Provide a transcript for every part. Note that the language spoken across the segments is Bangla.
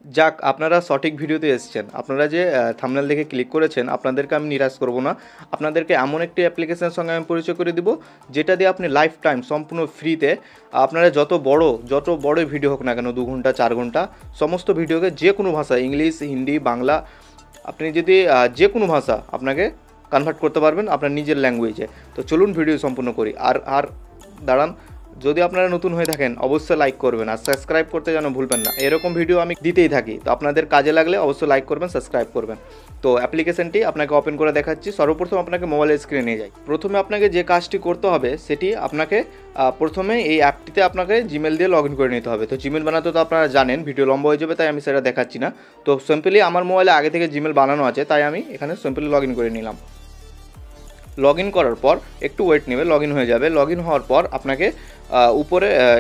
যাক, আপনারা সঠিক ভিডিওতে এসেছেন। আপনারা যে থাম্বনেল দেখে ক্লিক করেছেন, আপনাদেরকে আমি নিরাশ করব না। আপনাদেরকে এমন একটি অ্যাপ্লিকেশনের সঙ্গে আমি পরিচয় করে দিব, যেটা দিয়ে আপনি লাইফ টাইম সম্পূর্ণ ফ্রিতে আপনারা যত বড় ভিডিও হোক না কেন, 2 ঘন্টা 4 ঘন্টা, সমস্ত ভিডিওকে যে কোনো ভাষা, ইংলিশ, হিন্দি, বাংলা, আপনি যদি যে কোনো ভাষা আপনাকে কনভার্ট করতে পারবেন আপনার নিজের ল্যাঙ্গুয়েজে। তো চলুন ভিডিও সম্পূর্ণ করি। আর দাঁড়ান, যদি আপনারা নতুন হয়ে থাকেন অবশ্যই লাইক করবেন আর সাবস্ক্রাইব করতে যেন ভুলবেন না। এরকম ভিডিও আমি দিতেই থাকি, তো আপনাদের কাজে লাগলে অবশ্যই লাইক করবেন, সাবস্ক্রাইব করবেন। তো অ্যাপ্লিকেশনটি আপনাকে ওপেন করে দেখাচ্ছি। সর্বপ্রথম আপনাকে মোবাইলের স্ক্রিনে নিয়ে যাই। প্রথমে আপনাকে যে কাজটি করতে হবে সেটি আপনাকে প্রথমে এই অ্যাপটিতে আপনাকে জিমেল দিয়ে লগ ইন করে নিতে হবে। তো জিমেল বানাতে তো আপনারা জানেন, ভিডিও লম্বা হয়ে যাবে তাই আমি সেটা দেখাচ্ছি না। তো সিম্পলি আমার মোবাইলে আগে থেকে জিমেল বানানো আছে, তাই আমি এখানে সিম্পলি লগ ইন করে নিলাম। লগ ইন করার পর একটু ওয়েট নেবে, লগ ইন হয়ে যাবে। লগ ইন হওয়ার পর আপনাকে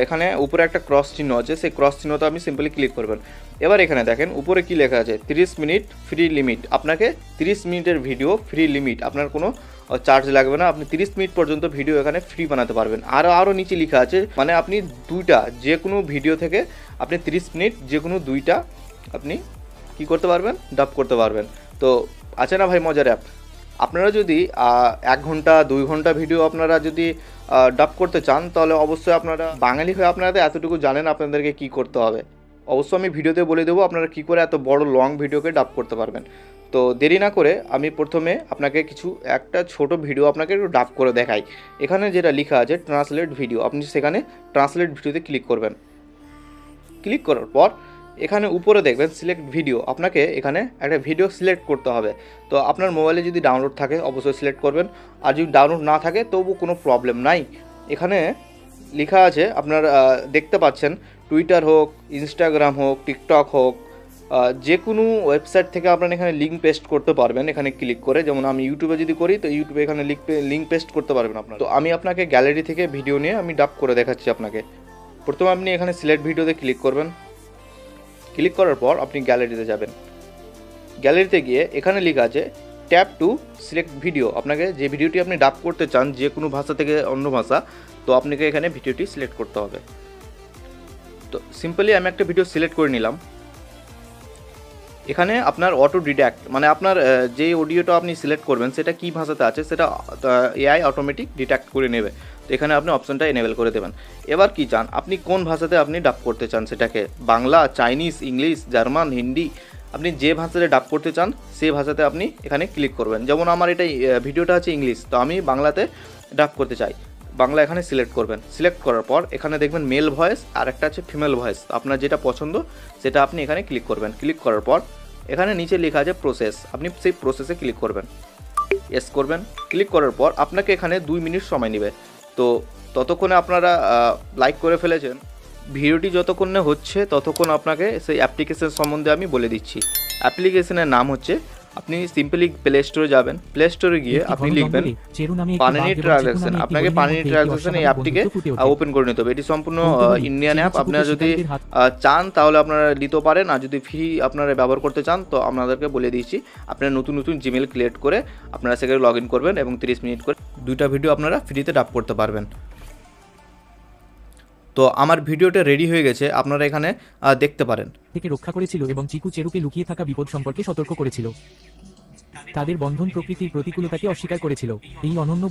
এখানে উপরে একটা ক্রস চিহ্ন আছে, সেই ক্রস চিহ্নটা আপনি সিম্পলি ক্লিক করবেন। এবার এখানে দেখেন উপরে কি লেখা আছে, 30 মিনিট ফ্রি লিমিট। আপনাকে 30 মিনিটের ভিডিও ফ্রি লিমিট, আপনার কোনো চার্জ লাগবে না। আপনি 30 মিনিট পর্যন্ত ভিডিও এখানে ফ্রি বানাতে পারবেন। আরও নিচে লেখা আছে, মানে আপনি দুইটা যে কোনো ভিডিও থেকে আপনি 30 মিনিট যে কোনো দুইটা আপনি কি করতে পারবেন, ডাব করতে পারবেন। তো আছে না ভাই মজার অ্যাপ। আপনারা যদি 1 ঘন্টা 2 ঘন্টা ভিডিও আপনারা যদি ডাব করতে চান, তাহলে অবশ্যই আপনারা বাঙালি হয়ে আপনারা এতটুকু জানেন আপনাদেরকে কি করতে হবে। অবশ্যই আমি ভিডিওতে বলে দেবো আপনারা কী করে এত বড় লং ভিডিওকে ডাব করতে পারবেন। তো দেরি না করে আমি প্রথমে আপনাকে একটা ছোট ভিডিও আপনাকে একটু ডাব করে দেখাই। এখানে যেটা লেখা আছে ট্রান্সলেট ভিডিও, আপনি সেখানে ট্রান্সলেট ভিডিওতে ক্লিক করবেন। ক্লিক করার পর এখানে উপরে দেখবেন সিলেক্ট ভিডিও, আপনাকে এখানে একটা ভিডিও সিলেক্ট করতে হবে। তো আপনার মোবাইলে যদি ডাউনলোড থাকে অবশ্যই সিলেক্ট করবেন, আর যদি ডাউনলোড না থাকে তবু কোনো প্রবলেম নাই। এখানে লেখা আছে আপনার দেখতে পাচ্ছেন, টুইটার হোক, ইনস্টাগ্রাম হোক, টিকটক হোক, যে কোনো ওয়েবসাইট থেকে আপনারা এখানে লিঙ্ক পেস্ট করতে পারবেন এখানে ক্লিক করে। যেমন আমি ইউটিউবে যদি করি, তো ইউটিউবে এখানে লিঙ্ক পেস্ট করতে পারবেন আপনারা। তো আমি আপনাকে গ্যালারি থেকে ভিডিও নিয়ে আমি ডাব করে দেখাচ্ছি আপনাকে। প্রথমে আপনি এখানে সিলেক্ট ভিডিওতে ক্লিক করবেন। ক্লিক করার পর আপনি গ্যালারিতে যাবেন। গ্যালারিতে গিয়ে এখানে লেখা আছে ট্যাপ টু সিলেক্ট ভিডিও। আপনাকে যে ভিডিওটি আপনি ডাব করতে চান, যে কোনো ভাষা থেকে অন্য ভাষা, তো আপনাকে এখানে ভিডিওটি সিলেক্ট করতে হবে। তো সিম্পলি আমি একটা ভিডিও সিলেক্ট করে নিলাম। এখানে আপনার অটো ডিডাক্ট, মানে আপনার যে অডিওটা আপনি সিলেক্ট করবেন সেটা কী ভাষাতে আছে সেটা এআই অটোমেটিক ডিটেক্ট করে নেবে। তো এখানে আপনি অপশনটা এনেবেল করে দেবেন। এবার কি চান, আপনি কোন ভাষাতে আপনি ডাব করতে চান সেটাকে, Bangla, Chinese, English, German, Hindi, আপনি যে ভাষাতে ডাব করতে চান সেই ভাষাতে আপনি এখানে ক্লিক করবেন। যেমন আমার এটা ভিডিওটা আছে ইংলিশ, তো আমি বাংলাতে ডাব করতে চাই, বাংলা এখানে সিলেক্ট করবেন। সিলেক্ট করার পর এখানে দেখবেন মেল ভয়েস আর একটা আছে ফিমেল ভয়েস, আপনার যেটা পছন্দ সেটা আপনি এখানে ক্লিক করবেন। ক্লিক করার পর এখানে নিচে লেখা আছে প্রসেস, আপনি সেই প্রসেসে ক্লিক করবেন, এস করবেন। ক্লিক করার পর আপনাকে এখানে 2 মিনিট সময় নেবে। তো ততক্ষণে আপনারা লাইক করে ফেলেছেন। ভিডিওটি যতক্ষণে হচ্ছে ততক্ষণ আপনাকে সেই অ্যাপ্লিকেশন সম্বন্ধে আমি বলে দিচ্ছি। অ্যাপ্লিকেশনের নাম হচ্ছে, আপনি সিম্পলি প্লে স্টোরে যাবেন। প্লে স্টোরে গিয়ে আপনি লিখবেন পানিনি ট্রানজ্যাকশন। আপনাকে পানিনি ট্রানজ্যাকশন এই অ্যাপটিকে ওপেন করে নিতে হবে। এটি সম্পূর্ণ ইন্ডিয়ান অ্যাপ। আপনারা যদি চান তাহলে আপনারা নিতে পারেন, আর যদি ফ্রি আপনারা ব্যবহার করতে চান তো আপনাদেরকে বলে দিয়েছি, আপনারা নতুন নতুন জিমেল ক্রিয়েট করে আপনারা সেখানে লগ ইন করবেন এবং 30 মিনিট করে 2টা ভিডিও আপনারা ফ্রিতে ডাব করতে পারবেন। তো আমার ভিডিওটা রেডি হয়ে গেছে, আপনারা এখানে দেখতে পারেন। থেকে রক্ষা করেছিল এবং চিকু চেরুকে লুকিয়ে থাকা বিপদ সম্পর্কে সতর্ক করেছিল। তাদের বন্ধন প্রকৃতির প্রতিকূলতাকে অস্বীকার করেছিল। এই অনন্য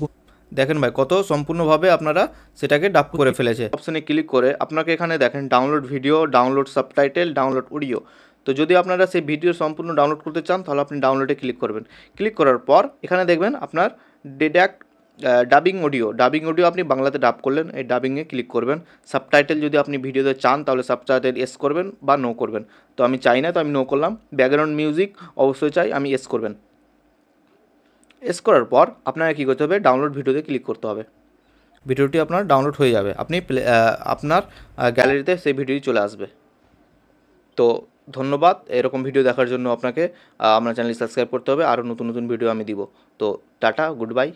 দেখেন ভাই কত সম্পূর্ণভাবে আপনারা সেটাকে ডাব করে ফেলেছে। অপশানে ক্লিক করে আপনাকে এখানে দেখেন download video, download subtitle, download audio. তো যদি আপনারা সেই ভিডিও সম্পূর্ণ ডাউনলোড করতে চান তাহলে আপনি ডাউনলোডে ক্লিক করবেন। ক্লিক করার পর এখানে দেখবেন আপনার ডিডাক্ট ডাবিং অডিও আপনি বাংলাতে ডাব করলেন, এই ডাবিংয়ে ক্লিক করবেন। সাবটাইটেল যদি আপনি ভিডিওতে চান তাহলে সাবটাইটেল এস করবেন বা নো করবেন। তো আমি চাই না, তো আমি নো করলাম। ব্যাকগ্রাউন্ড মিউজিক অবশ্যই চাই, আমি এস করবেন। এস করার পর আপনাকে কী করতে হবে, ডাউনলোড ভিডিওতে ক্লিক করতে হবে। ভিডিওটি আপনার ডাউনলোড হয়ে যাবে, আপনি আপনার গ্যালারিতে সেই ভিডিওটি চলে আসবে। তো ধন্যবাদ। এরকম ভিডিও দেখার জন্য আপনাকে আমার চ্যানেল সাবস্ক্রাইব করতে হবে, আরও নতুন নতুন ভিডিও আমি দিব। তো টাটা, গুড বাই।